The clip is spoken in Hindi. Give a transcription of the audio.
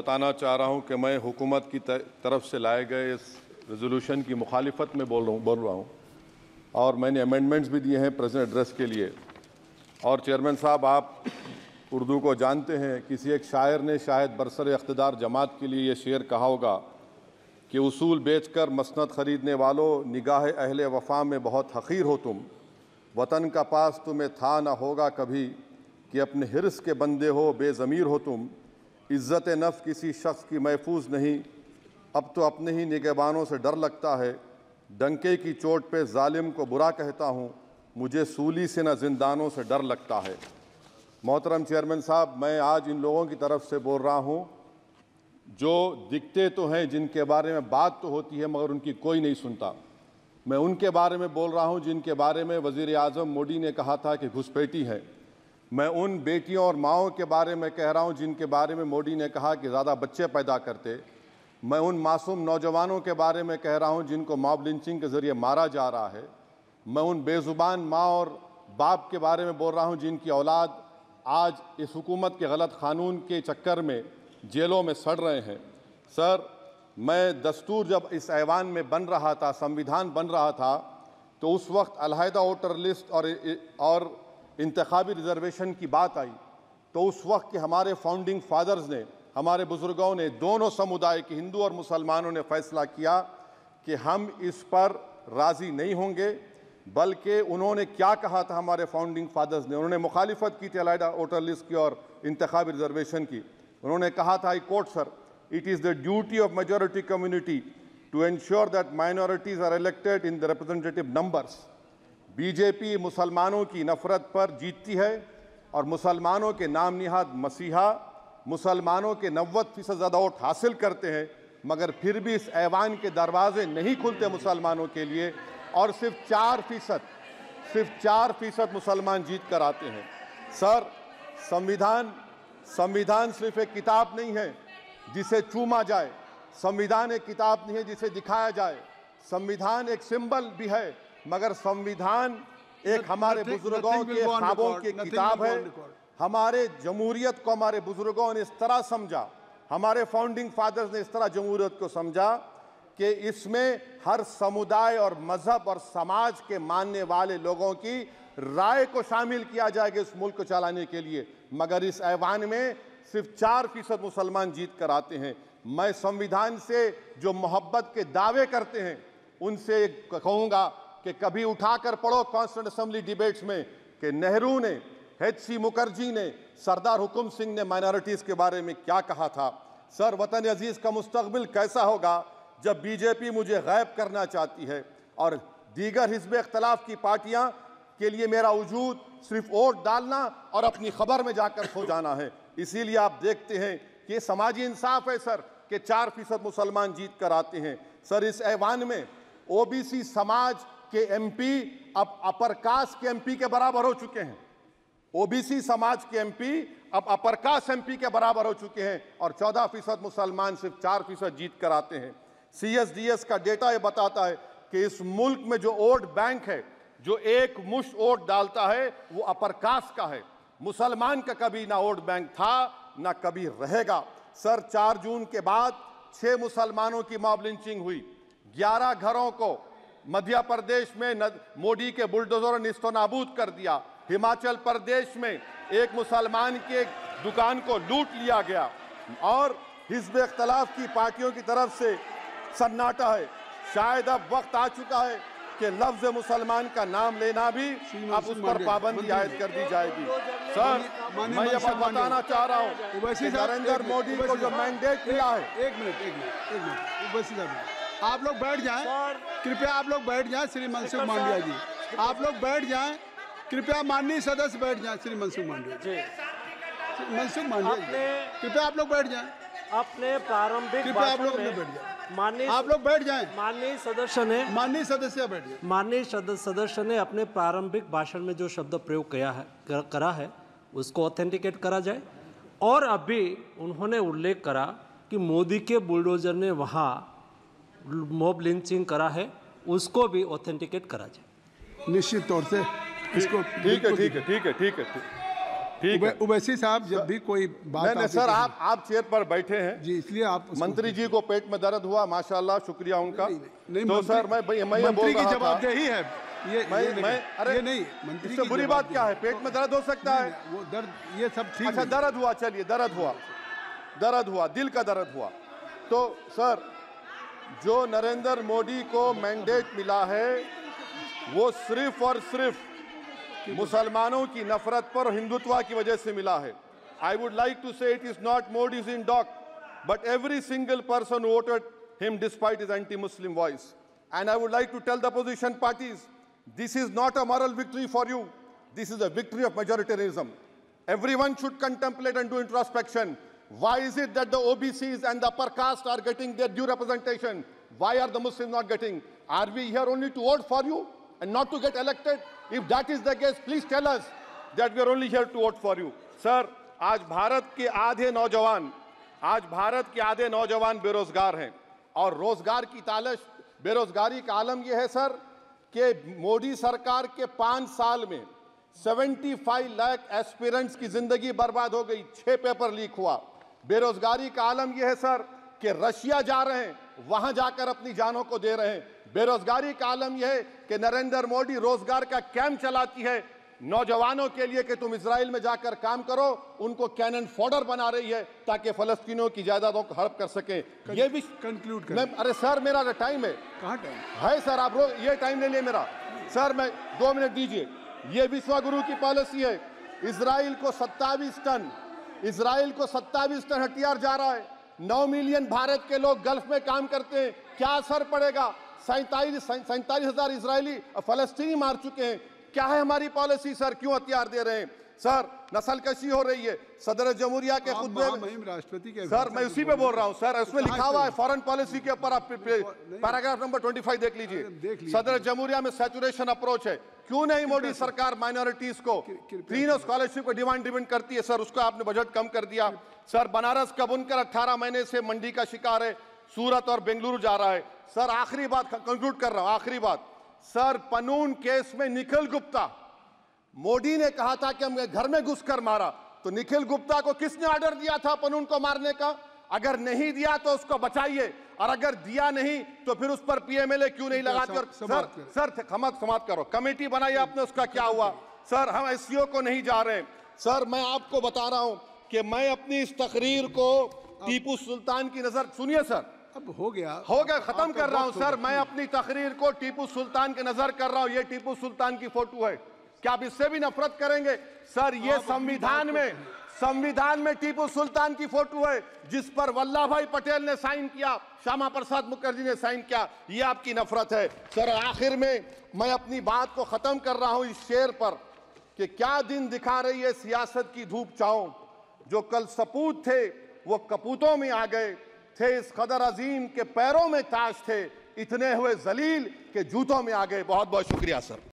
बताना चाह रहा हूं कि मैं हुकूमत की तरफ से लाए गए इस रेजोल्यूशन की मुखालिफत में बोल रहा हूं और मैंने अमेंडमेंट्स भी दिए हैं प्रेजेंट एड्रेस के लिए। और चेयरमैन साहब, आप उर्दू को जानते हैं, किसी एक शायर ने शायद बरसर इख्तिदार जमात के लिए ये शेर कहा होगा कि उसूल बेचकर मसनद ख़रीदने वालों, निगाह अहले वफ़ा में बहुत हक़ीर हो तुम, वतन का पास तुम्हें था न होगा कभी, कि अपने हिर्स के बंदे हो बेज़मीर हो तुम, इज़्ज़त नफ्स किसी शख्स की महफूज नहीं, अब तो अपने ही निगहबानों से डर लगता है, डंके की चोट पे जालिम को बुरा कहता हूँ, मुझे सूली से न जिंदानों से डर लगता है। मोहतरम चेयरमैन साहब, मैं आज इन लोगों की तरफ से बोल रहा हूँ जो दिखते तो हैं, जिनके बारे में बात तो होती है मगर उनकी कोई नहीं सुनता। मैं उनके बारे में बोल रहा हूँ जिनके बारे में वज़ीर आज़म मोदी ने कहा था कि घुसपैठी है। मैं उन बेटियों और माओं के बारे में कह रहा हूँ जिनके बारे में मोदी ने कहा कि ज़्यादा बच्चे पैदा करते। मैं उन मासूम नौजवानों के बारे में कह रहा हूँ जिनको मॉब लिंचिंग के ज़रिए मारा जा रहा है। मैं उन बेज़ुबान माँ और बाप के बारे में बोल रहा हूँ जिनकी औलाद आज इस हुकूमत के गलत कानून के चक्कर में जेलों में सड़ रहे हैं। सर, मैं दस्तूर जब इस ऐवान में बन रहा था, संविधान बन रहा था, तो उस वक्त अलहदा वोटर लिस्ट और इंतखाबी रिजर्वेशन की बात आई, तो उस वक्त के हमारे फाउंडिंग फादर्स ने, हमारे बुजुर्गों ने, दोनों समुदाय के हिंदू और मुसलमानों ने फैसला किया कि हम इस पर राज़ी नहीं होंगे। बल्कि उन्होंने क्या कहा था हमारे फाउंडिंग फादर्स ने, उन्होंने मुखालिफत की थी अलहदा वोटर लिस्ट की और इंतखाबी रिजर्वेशन की। उन्होंने कहा था, I quote sir, it is the duty of majority community to ensure that minorities are elected in the representative numbers. BJP मुसलमानों की नफरत पर जीतती है और मुसलमानों के नाम निहाद मसीहा मुसलमानों के 90% ज़्यादा वोट हासिल करते हैं, मगर फिर भी इस ऐवान के दरवाजे नहीं खुलते मुसलमानों के लिए, और सिर्फ 4% मुसलमान जीत कर आते हैं। सर, संविधान सिर्फ एक किताब नहीं है जिसे चूमा जाए, संविधान एक किताब नहीं है जिसे दिखाया जाए, संविधान एक सिंबल भी है, मगर संविधान एक हमारे बुजुर्गों के ख्वाबों की किताब है। हमारे जमहूरियत को हमारे बुजुर्गों ने इस तरह समझा, हमारे फाउंडिंग फादर्स ने इस तरह जमहूरियत को समझा कि इसमें हर समुदाय और मजहब और समाज के मानने वाले लोगों की राय को शामिल किया जाएगा इस मुल्क को चलाने के लिए, मगर इस ऐवान में सिर्फ 4% मुसलमान जीत कर आते हैं। मैं संविधान से जो मोहब्बत के दावे करते हैं उनसे कहूँगा कि कभी उठाकर पढ़ो कॉन्स्टिट्यूएंट असेंबली डिबेट्स में कि नेहरू ने, H.C. मुखर्जी ने, सरदार हुकुम सिंह ने माइनॉरिटीज़ के बारे में क्या कहा था। सर, वतन अजीज़ का मुस्तकबिल कैसा होगा जब बीजेपी मुझे गायब करना चाहती है और दीगर हिज़्ब इख्तिलाफ की पार्टियां के लिए मेरा वजूद सिर्फ वोट डालना और अपनी खबर में जाकर सो जाना है। इसीलिए आप देखते हैं कि समाजी इंसाफ है सर कि 4% मुसलमान जीत कर आते हैं। सर, इस ऐवान में ओबीसी समाज के एमपी अब अपर कास्ट के एमपी के बराबर हो चुके हैं। ओबीसी समाज के एमपी अब अपर कास्ट एमपी के बराबर हो चुके हैं और 14% मुसलमान सिर्फ 4% जीत कर आते हैं। CSDS का डेटा ये बताता है कि इस मुल्क में जो वोट बैंक है, जो एक मुश्त वोट डालता है, वो अपर कास्ट का है। मुसलमान का कभी ना वोट बैंक था ना कभी रहेगा। सर, 4 जून के बाद 6 मुसलमानों की मॉब लिंचिंग हुई, 11 घरों को मध्य प्रदेश में मोदी के बुलडोजर ने निस्तो नाबूद कर दिया। हिमाचल प्रदेश में एक मुसलमान की एक दुकान को लूट लिया गया और हिज़्ब इख्तिलाफ की पार्टियों की तरफ से सन्नाटा है। शायद अब वक्त आ चुका है कि लफ्ज़ मुसलमान का नाम लेना भी अब उस पर पाबंदी आयद कर दी जाएगी। सर, मैं ये बात बताना चाह रहा हूँ कि नरेंद्र मोदी को जो मैंडेट मिला है। एक मिनट, आप लोग बैठ जाएं, कृपया आप लोग बैठ जाएं। श्री मनसुख मांडविया जी, आप लोग बैठ जाएं, कृपया माननीय सदस्य बैठ जाएं। श्री मनसुख मांडविया जी, मनसुख मांडविया जी, कृपया आप लोग बैठ जाएं। अपने प्रारंभिक कृपया आप लोग बैठ जाएं। आप लोग बैठ जाएं। माननीय सदस्य ने अपने प्रारंभिक भाषण में जो शब्द प्रयोग करा है उसको ऑथेंटिकेट करा जाए। और अभी उन्होंने उल्लेख करा कि मोदी के बुलडोजर ने वहाँ मॉब लिंचिंग करा है, उसको भी ऑथेंटिकेट करा जाए। निश्चित तौर से इसको ठीक है। ठीक है। उवैसी साहब जब भी कोई बात नहीं सर, आप चेयर पर बैठे हैं जी, इसलिए आप मंत्री जी को पेट में दर्द हुआ, माशाल्लाह, शुक्रिया उनका। नहीं, तो सर मैं ये बोल मंत्री की रहा था, जवाबदेही है अरे ये नहीं, मंत्री इससे की बुरी बात क्या है? पेट में दर्द हो सकता है। वो दर्द ये सब ठीक अच्छा, है। दर्द हुआ, चलिए दर्द हुआ, दिल का दर्द हुआ। तो सर, जो नरेंद्र मोदी को मैंडेट मिला है वो सिर्फ और सिर्फ मुसलमानों की नफरत पर हिंदुत्व की वजह से मिला है। I would like to say it is not Modi's in dock, but every single person voted him despite his anti Muslim voice. And I would like to tell the opposition parties, this is not a moral victory for you, this is a victory of majoritarianism. Everyone should contemplate and do introspection. Why is it that the OBCs and the upper caste are getting their due representation? Why are the Muslims not getting? Are we here only to vote for you and not to get elected? If that is the case, please tell us that we are only here to vote for you. Sir, आज भारत के आधे नौजवान बेरोजगार हैं और रोजगार की तालाश, बेरोजगारी का आलम यह है सर कि मोदी सरकार के 5 साल में 75 लाख एस्पिरेंट्स की जिंदगी बर्बाद हो गई, 6 पेपर लीक हुआ। बेरोजगारी का आलम यह है सर कि रशिया जा रहे हैं, वहां जाकर अपनी जानों को दे रहे हैं। बेरोजगारी का आलम यह है कि नरेंद्र मोदी रोजगार का कैंप चलाती है नौजवानों के लिए कि तुम इजराइल में जाकर काम करो, उनको कैनन फॉडर बना रही है ताकि फलस्तीनियों की जायदादों को हड़प कर सके। ये भी कंक्लूड कर। अरे सर, मेरा टाइम है। कहाँ टाइम है सर? आप ये टाइम ले लिए मेरा। सर मैं 2 मिनट दीजिए। ये विश्वगुरु की पॉलिसी है। इजराइल को 27 टन हथियार जा रहा है। 9 मिलियन भारत के लोग गल्फ में काम करते हैं, क्या असर पड़ेगा? 47,000 इजरायली फलस्तीनी मार चुके हैं। क्या है हमारी पॉलिसी सर? क्यों हथियार दे रहे हैं? सर नस्लकशी हो रही है। सदर जमहूरिया के खुतबे में राष्ट्रपति के सर, मैं उसी पे बोल रहा हूं सर, उसमें लिखा हुआ है फॉरेन पॉलिसी के ऊपर, आप पैराग्राफ नंबर 25 देख लीजिए। सदर जमहूरिया में सैचुरेशन अप्रोच है। क्यों नहीं मोदी सरकार माइनॉरिटीज को तीनों स्कॉलरशिप को डिमांड करती है सर, उसको आपने बजट कम कर दिया। सर बनारस का बुनकर 18 महीने से मंडी का शिकार है, सूरत और बेंगलुरु जा रहा है। सर आखिरी बात कंक्लूड कर रहा हूं, आखिरी बात सर, पनून केस में निखिल गुप्ता, मोदी ने कहा था कि हमने घर में घुसकर मारा, तो निखिल गुप्ता को किसने ऑर्डर दिया था पनून को मारने का? अगर नहीं दिया तो उसको बचाइए, और अगर दिया नहीं तो फिर उस पर पीएमएलए क्यों नहीं लगाते? और सर समाप्त करो। कमेटी बनाई आपने, उसका क्या हुआ? सर हम एससीओ को नहीं जा रहे। सर मैं आपको बता रहा हूं कि मैं अपनी इस तकरीर को टीपू सुल्तान की नजर, सुनिए सर, अब हो गया खत्म कर रहा हूं सर। मैं अपनी तकरीर को टीपू सुल्तान के नजर कर रहा हूं। ये टीपू सुल्तान की फोटो है, क्या आप इससे भी नफरत करेंगे? सर ये संविधान में टीपू सुल्तान की फोटो है जिस पर वल्लभ भाई पटेल ने साइन किया, श्यामा प्रसाद मुखर्जी ने साइन किया। ये आपकी नफरत है सर। आखिर में मैं अपनी बात को खत्म कर रहा हूं इस शेर पर कि क्या दिन दिखा रही है सियासत की धूप छांव, जो कल सपूत थे वो कपूतों में आ गए, थे इस कदर अजीम के पैरों में ताज थे, इतने हुए जलील के जूतों में आ गए। बहुत बहुत शुक्रिया सर।